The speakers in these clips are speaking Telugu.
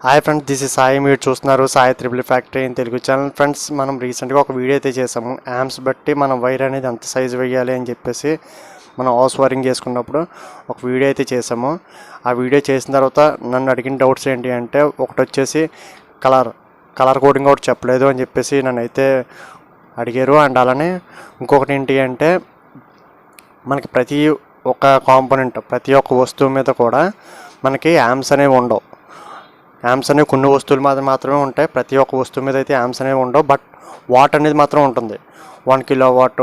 Hi friends, this is Sai. మీరు చూస్తున్నారు Sai triple factory in Telugu channel. Friends, మనం రీసెంట్గా ఒక వీడియో అయితే చేసాము. యాంప్స్ బట్టి మనం వైర్ అనేది ఎంత సైజు వేయాలి అని చెప్పేసి మనం హౌస్ వైరింగ్ చేసుకున్నప్పుడు ఒక వీడియో అయితే చేసాము. ఆ వీడియో చేసిన తర్వాత నన్ను అడిగిన డౌట్స్ ఏంటి అంటే, ఒకటి వచ్చేసి కలర్ కోడింగ్ ఒకటి చెప్పలేదు అని చెప్పేసి నన్ను అయితే అడిగారు. అండ్ అలానే ఇంకొకటి ఏంటి అంటే, మనకి ప్రతి ఒక్క కాంపోనెంట్, ప్రతి ఒక్క వస్తువు మీద కూడా మనకి యాంప్స్ అనేవి ఉండవు. యాంప్స్ అనేవి కొన్ని వస్తువులు మాత్రమే ఉంటాయి. ప్రతి ఒక్క వస్తువు మీద అయితే యాంప్స్ అనేవి ఉండవు. బట్ వాట్ అనేది మాత్రం ఉంటుంది. 1 కిలోవాట్,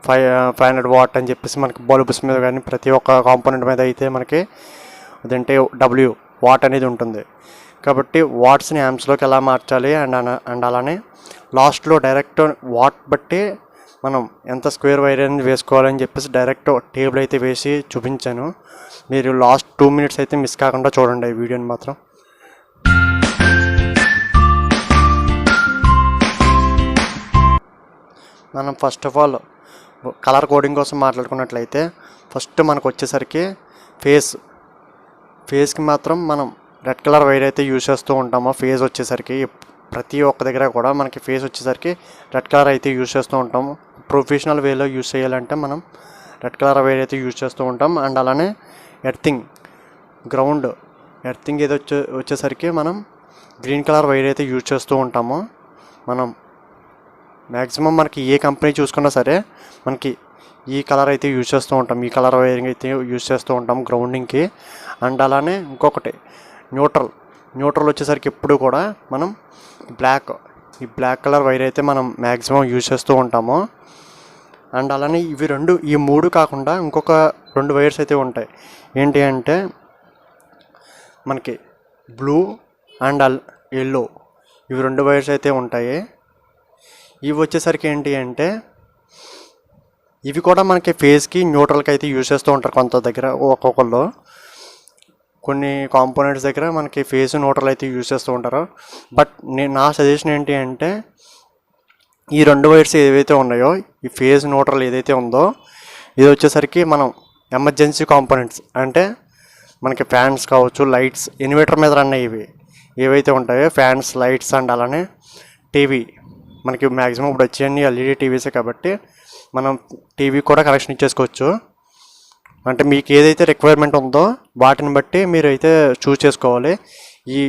500 వాట్ అని చెప్పేసి మనకి బల్బ్స్ మీద కానీ ప్రతి ఒక్క కాంపోనెంట్ మీద అయితే మనకి అదంటే వాట్ అనేది ఉంటుంది. కాబట్టి వాట్స్ని యాంప్స్లోకి ఎలా మార్చాలి అండ్ అలానే లాస్ట్లో డైరెక్ట్ వాట్ బట్టి మనం ఎంత స్క్వేర్ వైర్ అనేది వేసుకోవాలని చెప్పేసి డైరెక్ట్ టేబుల్ అయితే వేసి చూపించాను. మీరు లాస్ట్ 2 మినిట్స్ అయితే మిస్ కాకుండా చూడండి ఈ వీడియోని మాత్రం. మనం first of all colour coding కోసం మాట్లాడుకున్నట్లయితే, ఫస్ట్ మనకు వచ్చేసరికి ఫేస్కి మాత్రం మనం రెడ్ కలర్ వైర్ అయితే యూజ్ చేస్తూ ఉంటాము. ఫేస్ వచ్చేసరికి ప్రతి ఒక్క దగ్గర కూడా మనకి ఫేస్ వచ్చేసరికి రెడ్ కలర్ అయితే యూజ్ చేస్తూ ఉంటాము. ప్రొఫెషనల్ వేలో యూజ్ చేయాలంటే మనం రెడ్ కలర్ వైర్ అయితే యూజ్ చేస్తూ ఉంటాం. అండ్ అలానే గ్రౌండ్ ఎర్తింగ్ ఏదో వచ్చేసరికి మనం గ్రీన్ కలర్ వైర్ అయితే యూజ్ చేస్తూ ఉంటాము. మనం మ్యాక్సిమం మనకి ఏ కంపెనీ చూసుకున్నా సరే మనకి ఈ కలర్ అయితే యూజ్ చేస్తూ ఉంటాం. ఈ కలర్ వైరింగ్ అయితే యూజ్ చేస్తూ ఉంటాం గ్రౌండింగ్కి. అండ్ అలానే ఇంకొకటి న్యూట్రల్ వచ్చేసరికి ఎప్పుడు కూడా మనం ఈ బ్లాక్ కలర్ వైర్ అయితే మనం మ్యాక్సిమం యూజ్ చేస్తూ ఉంటాము. అండ్ అలానే ఈ మూడు కాకుండా ఇంకొక 2 వైర్స్ అయితే ఉంటాయి. ఏంటి అంటే మనకి బ్లూ అండ్ ఎల్లో, ఇవి 2 వైర్స్ అయితే ఉంటాయి. ఇవి వచ్చేసరికి ఏంటి అంటే, ఇవి కూడా మనకి ఫేస్కి న్యూట్రల్కి అయితే యూజ్ చేస్తూ ఉంటారు. కొంత దగ్గర ఒక్కొక్కళ్ళు కొన్ని కాంపోనెంట్స్ దగ్గర మనకి ఫేస్ న్యూట్రల్ అయితే యూజ్ చేస్తూ ఉంటారు. బట్ నా సజెషన్ ఏంటి అంటే, ఈ 2 వైర్స్ ఏవైతే ఉన్నాయో, ఈ ఫేస్ న్యూట్రల్ ఏదైతే ఉందో, ఇది వచ్చేసరికి మనం ఎమర్జెన్సీ కాంపోనెంట్స్ అంటే మనకి ఫ్యాన్స్ కావచ్చు, లైట్స్, ఇన్వర్టర్ మీద రన్ అయ్యేవి ఏవైతే ఉంటాయో ఫ్యాన్స్, లైట్స్ అండ్ అలానే టీవీ. మనకి మ్యాక్సిమం ఇప్పుడు వచ్చేయన్నీ ఎల్ఈడి టీవీసే కాబట్టి మనం టీవీ కూడా కనెక్షన్ ఇచ్చేసుకోవచ్చు. అంటే మీకు ఏదైతే రిక్వైర్మెంట్ ఉందో వాటిని బట్టి మీరు అయితే చూస్ చేసుకోవాలి. ఈ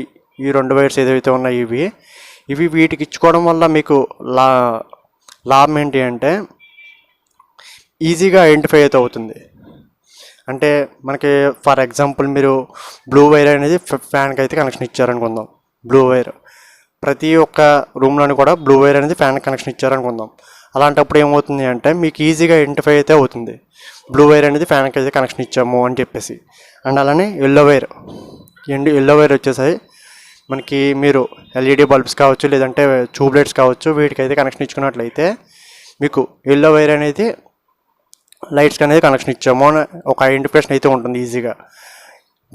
2 వైర్స్ ఏదైతే ఉన్నాయో ఇవి వీటికి ఇచ్చుకోవడం వల్ల మీకు లాభం ఏంటి అంటే, ఈజీగా ఐడెంటిఫై అయితే అవుతుంది. అంటే మనకి ఫర్ ఎగ్జాంపుల్ మీరు బ్లూ వైర్ అనేది ఫ్యాన్కి అయితే కనెక్షన్ ఇచ్చారనుకుందాం. బ్లూ వైర్ ప్రతి ఒక్క రూమ్లోని కూడా బ్లూ వైర్ అనేది ఫ్యాన్ కనెక్షన్ ఇచ్చారనుకుందాం. అలాంటప్పుడు ఏమవుతుంది అంటే, మీకు ఈజీగా ఐడెంటిఫై అయితే అవుతుంది బ్లూ వైర్ అనేది ఫ్యాన్కి అయితే కనెక్షన్ ఇచ్చాము అని చెప్పేసి. అండ్ అలానే ఎల్లో వైర్ వచ్చేసాయి మనకి మీరు ఎల్ఈడి బల్బ్స్ కావచ్చు, లేదంటే ట్యూబ్లైట్స్ కావచ్చు, వీటికైతే కనెక్షన్ ఇచ్చుకున్నట్లయితే మీకు ఎల్లో వైర్ అనేది లైట్స్కి అనేది కనెక్షన్ ఇచ్చాము అని ఒక ఐడెంటిఫికేషన్ అయితే ఉంటుంది ఈజీగా.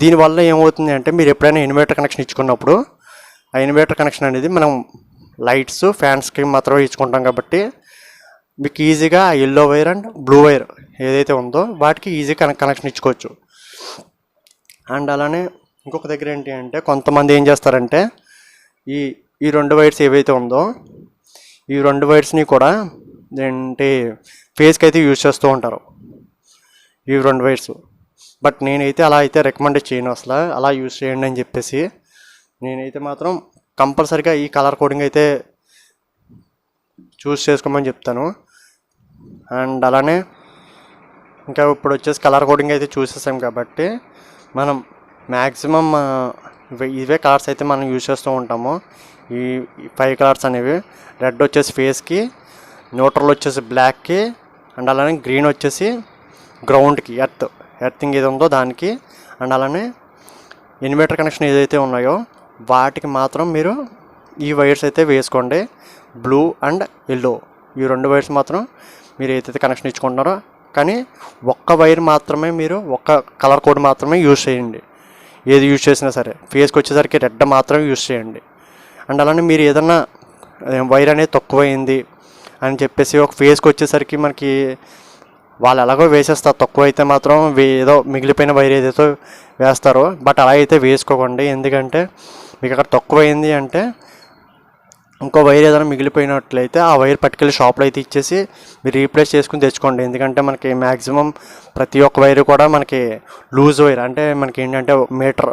దీనివల్ల ఏమవుతుంది అంటే, మీరు ఎప్పుడైనా ఇన్వర్టర్ కనెక్షన్ ఇచ్చుకున్నప్పుడు ఆ ఇన్వర్టర్ కనెక్షన్ అనేది మనం లైట్స్, ఫ్యాన్స్కి మాత్రమే ఇచ్చుకుంటాం కాబట్టి మీకు ఈజీగా ఆ yellow wire and blue wire ఏదైతే ఉందో వాటికి ఈజీగా కనెక్షన్ ఇచ్చుకోవచ్చు. అండ్ అలానే ఇంకొక దగ్గర ఏంటి అంటే, కొంతమంది ఏం చేస్తారంటే, ఈ 2 వైర్స్ ఏవైతే ఉందో ఈ 2 వైర్స్ని కూడా ఏంటి ఫేస్కి అయితే యూజ్ చేస్తూ ఉంటారు ఈ 2 వైర్స్. బట్ నేనైతే అలా అయితే రికమెండ్ చేయను. అసలు అలా యూజ్ చేయండి అని చెప్పేసి నేనైతే మాత్రం కంపల్సరీగా ఈ కలర్ కోడింగ్ అయితే చూస్ చేసుకోమని చెప్తాను. అండ్ అలానే ఇంకా ఇప్పుడు వచ్చేసి కలర్ కోడింగ్ అయితే చూసేసాం కాబట్టి మనం మ్యాక్సిమం ఇవే కలర్స్ అయితే మనం యూజ్ చేస్తూ ఉంటాము. ఈ 5 కలర్స్ అనేవి. రెడ్ వచ్చేసి ఫేస్కి, న్యూట్రల్ వచ్చేసి బ్లాక్కి, అండ్ అలానే గ్రీన్ వచ్చేసి గ్రౌండ్కి, ఎర్తింగ్ ఏది ఉందో దానికి. అండ్ అలానే ఇన్వర్టర్ కనెక్షన్ ఏదైతే ఉన్నాయో వాటికి మాత్రం మీరు ఈ వైర్స్ అయితే వేసుకోండి. బ్లూ అండ్ ఎల్లో, ఈ 2 వైర్స్ మాత్రం మీరు ఏదైతే కనెక్షన్ ఇచ్చుకుంటున్నారో, కానీ ఒక్క వైర్ మాత్రమే మీరు ఒక్క కలర్ కోడ్ మాత్రమే యూజ్ చేయండి. ఏది యూజ్ చేసినా సరే ఫేస్కి వచ్చేసరికి రెడ్ మాత్రమే యూజ్ చేయండి. అండ్ అలానే మీరు ఏదన్నా వైర్ అనేది తక్కువైంది అని చెప్పేసి ఒక ఫేస్కి వచ్చేసరికి మనకి వాళ్ళు ఎలాగో వేసేస్తారు, తక్కువ అయితే మాత్రం ఏదో మిగిలిపోయిన వైర్ ఏదైతే వేస్తారో, బట్ అలా అయితే వేసుకోకండి. ఎందుకంటే మీకు అక్కడ తక్కువైంది అంటే ఇంకో వైర్ ఏదైనా మిగిలిపోయినట్లయితే ఆ వైర్ పట్టుకెళ్ళి షాప్లో అయితే ఇచ్చేసి మీరు రీప్లేస్ చేసుకుని తెచ్చుకోండి. ఎందుకంటే మనకి మ్యాక్సిమం ప్రతి ఒక్క వైర్ కూడా మనకి లూజ్ వైర్, అంటే మనకి ఏంటంటే మీటర్,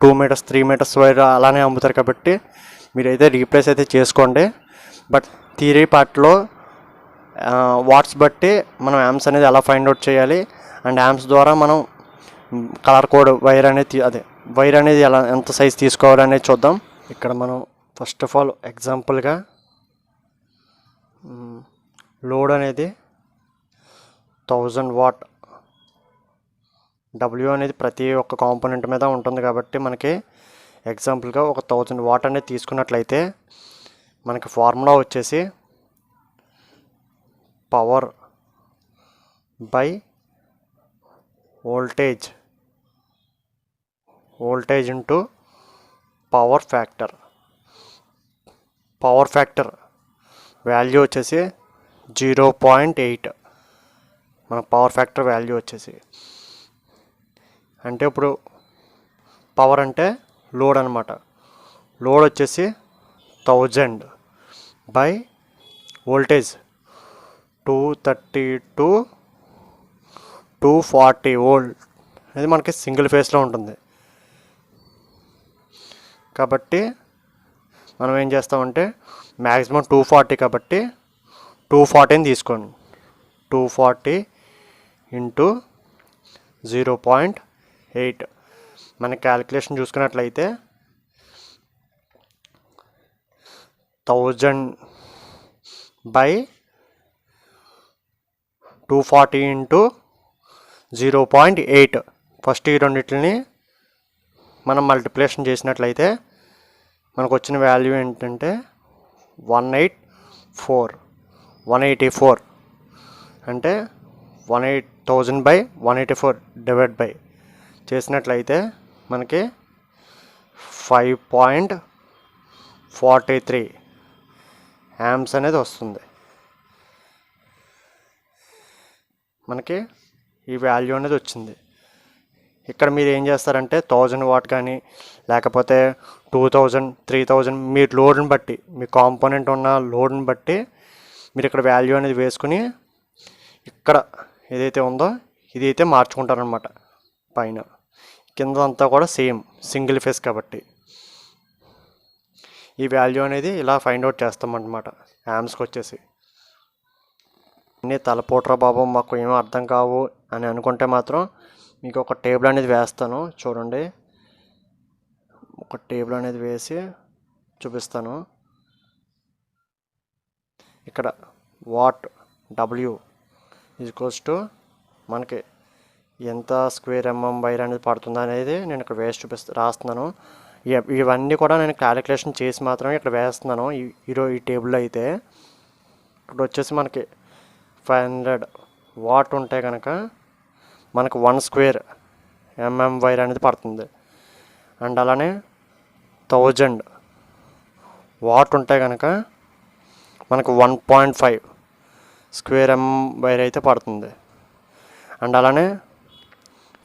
2 మీటర్స్, 3 మీటర్స్ వైర్ అలానే అమ్ముతారు. కాబట్టి మీరైతే రీప్లేస్ అయితే చేసుకోండి. బట్ థియరీ పార్ట్లో వాట్స్ బట్టి మనం యాంప్స్ అనేది ఎలా ఫైండ్ అవుట్ చేయాలి అండ్ యాంప్స్ ద్వారా మనం కలర్ కోడ్ వైర్ అనేది వైర్ అనేది ఎలా ఎంత సైజ్ తీసుకోవాలనేది చూద్దాం. ఇక్కడ మనం ఫస్ట్ ఆఫ్ ఆల్ ఎగ్జాంపుల్గా లోడ్ అనేది 1000 వాట్, డబ్ల్యూ అనేది ప్రతి ఒక్క కాంపోనెంట్ మీద ఉంటుంది. కాబట్టి మనకి ఎగ్జాంపుల్గా ఒక 1000 వాట్ అనేది తీసుకున్నట్లయితే మనకి ఫార్ములా వచ్చేసి power by voltage into power factor value వచ్చేసి 0.8. మన పవర్ ఫ్యాక్టర్ వాల్యూ వచ్చేసి అంటే ఇప్పుడు పవర్ అంటే లోడ్ అనమాట. లోడ్ వచ్చేసి 1000 బై వోల్టేజ్ 230 to 240 వోల్ట్ అనేది మనకి సింగిల్ ఫేస్లో ఉంటుంది. కాబట్టి మనం ఏం చేస్తామంటే మ్యాక్సిమం 240 కాబట్టి 240ని తీసుకోండి. 240 ఇంటూ 0.8 మన క్యాలిక్యులేషన్ చూసుకున్నట్లయితే 1000 బై 240 ఇంటూ 0.8. ఫస్ట్ ఈ రెండింటిని మనం మల్టిప్లికేషన్ చేసినట్లయితే మనకు వచ్చిన వాల్యూ ఏంటంటే 184 అంటే 1000 బై 184 డివైడ్ బై చేసినట్లయితే మనకి 5.43 యాంప్స్ అనేది వస్తుంది. మనకి ఈ వాల్యూ అనేది వచ్చింది. ఇక్కడ మీరు ఏం చేస్తారంటే 1000 వాట్ కానీ లేకపోతే 2000, 3000 మీ లోడ్ని బట్టి, మీ కాంపోనెంట్ ఉన్న లోడ్ని బట్టి మీరు ఇక్కడ వాల్యూ అనేది వేసుకుని ఇక్కడ ఏదైతే ఉందో ఇది అయితే మార్చుకుంటారనమాట. పైన కింద అంతా కూడా సేమ్ సింగిల్ ఫేస్ కాబట్టి ఈ వాల్యూ అనేది ఇలా ఫైండ్ అవుట్ చేస్తామన్నమాట యాంప్స్కి వచ్చేసి. అన్నీ తలపోట్రా బాబు మాకు ఏమీ అర్థం కావు అని అనుకుంటే మాత్రం మీకు ఒక టేబుల్ అనేది వేస్తాను చూడండి. ఒక టేబుల్ అనేది వేసి చూపిస్తాను. ఇక్కడ వాట్ డబ్ల్యూ ఈక్వల్స్ టు మనకి ఎంత స్క్వేర్ ఎంఎం వైర్ అనేది పడుతుంది అనేది నేను ఇక్కడ వేసి రాస్తున్నాను. ఇవన్నీ కూడా నేను క్యాలిక్యులేషన్ చేసి మాత్రమే ఇక్కడ వేస్తున్నాను. ఈ టేబుల్లో అయితే ఇక్కడ వచ్చేసి మనకి 500 వాట్ ఉంటే కనుక మనకు 1 స్క్వేర్ ఎంఎం వైర్ అనేది పడుతుంది. అండ్ అలానే 1000 వాట్ ఉంటే కనుక మనకు 1.5 స్క్వేర్ ఎంఎం వైర్ అయితే పడుతుంది. అండ్ అలానే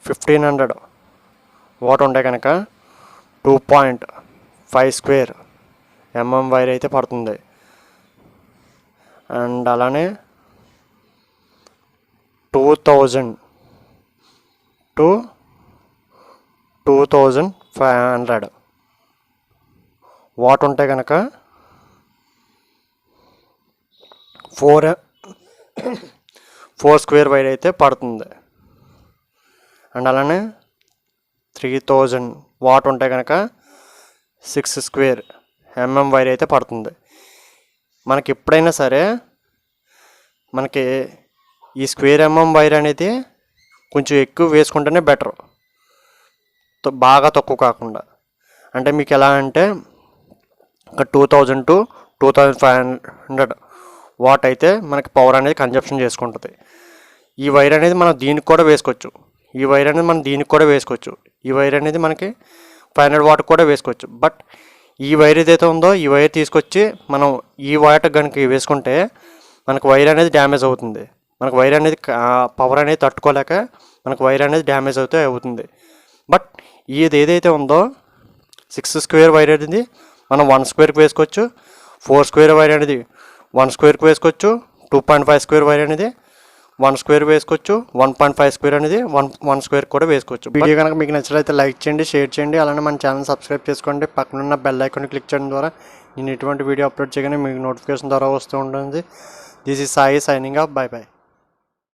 1500 వాట్ ఉంటే కనుక 2.5 స్క్వేర్ ఎంఎం వైర్ అయితే పడుతుంది. అండ్ అలానే 2000 to 2500 వాట్ ఉంటే కనుక 4 స్క్వేర్ వైర్ అయితే పడుతుంది. అండ్ అలానే 3000 వాట్ ఉంటే కనుక 6 స్క్వేర్ ఎంఎం వైర్ అయితే పడుతుంది. మనకి ఎప్పుడైనా సరే మనకి ఈ స్క్వేర్ ఎంఎం వైర్ అనేది కొంచెం ఎక్కువ వేసుకుంటేనే బెటర్, బాగా తక్కువ కాకుండా. అంటే మీకు ఎలా అంటే ఒక 2000 to 2500 వాట్ అయితే మనకి పవర్ అనేది కన్జప్షన్ చేసుకుంటుంది. ఈ వైర్ అనేది మనం దీనికి కూడా వేసుకోవచ్చు. ఈ వైర్ అనేది మనకి 500 వాట్ కూడా వేసుకోవచ్చు. బట్ ఈ వైర్ ఏదైతే ఉందో ఈ వైర్ తీసుకొచ్చి మనం ఈ వాట్ కనుక వేసుకుంటే మనకు వైర్ అనేది డ్యామేజ్ అవుతుంది. మనకు వైర్ అనేది పవర్ అనేది తట్టుకోలేక మనకు వైర్ అనేది డ్యామేజ్ అవుతుంది. బట్ ఇది ఏదైతే ఉందో 6 స్క్వేర్ వైర్ అనేది మనం 1 స్క్వేర్కి వేసుకోవచ్చు. 4 స్క్వేర్ వైర్ అనేది 1 స్క్వేర్కి వేసుకోవచ్చు. 2.5 స్క్వేర్ వైర్ అనేది 1 స్క్వేర్ వేసుకోవచ్చు. 1.5 స్క్వేర్ అనేది 1 స్క్వేర్ కూడా వేసుకోవచ్చు. వీడియో కనుక మీకు నచ్చినట్లయితే లైక్ చేయండి, షేర్ చేయండి, అలానే మన ఛానల్ సబ్స్క్రైబ్ చేసుకోండి. పక్కనున్న బెల్ ఐకాన్ క్లిక్ చేయడం ద్వారా నేను ఎటువంటి వీడియో అప్లోడ్ చేయగానే మీకు నోటిఫికేషన్ ద్వారా వస్తూ ఉంటుంది. This is Sai signing off. By by.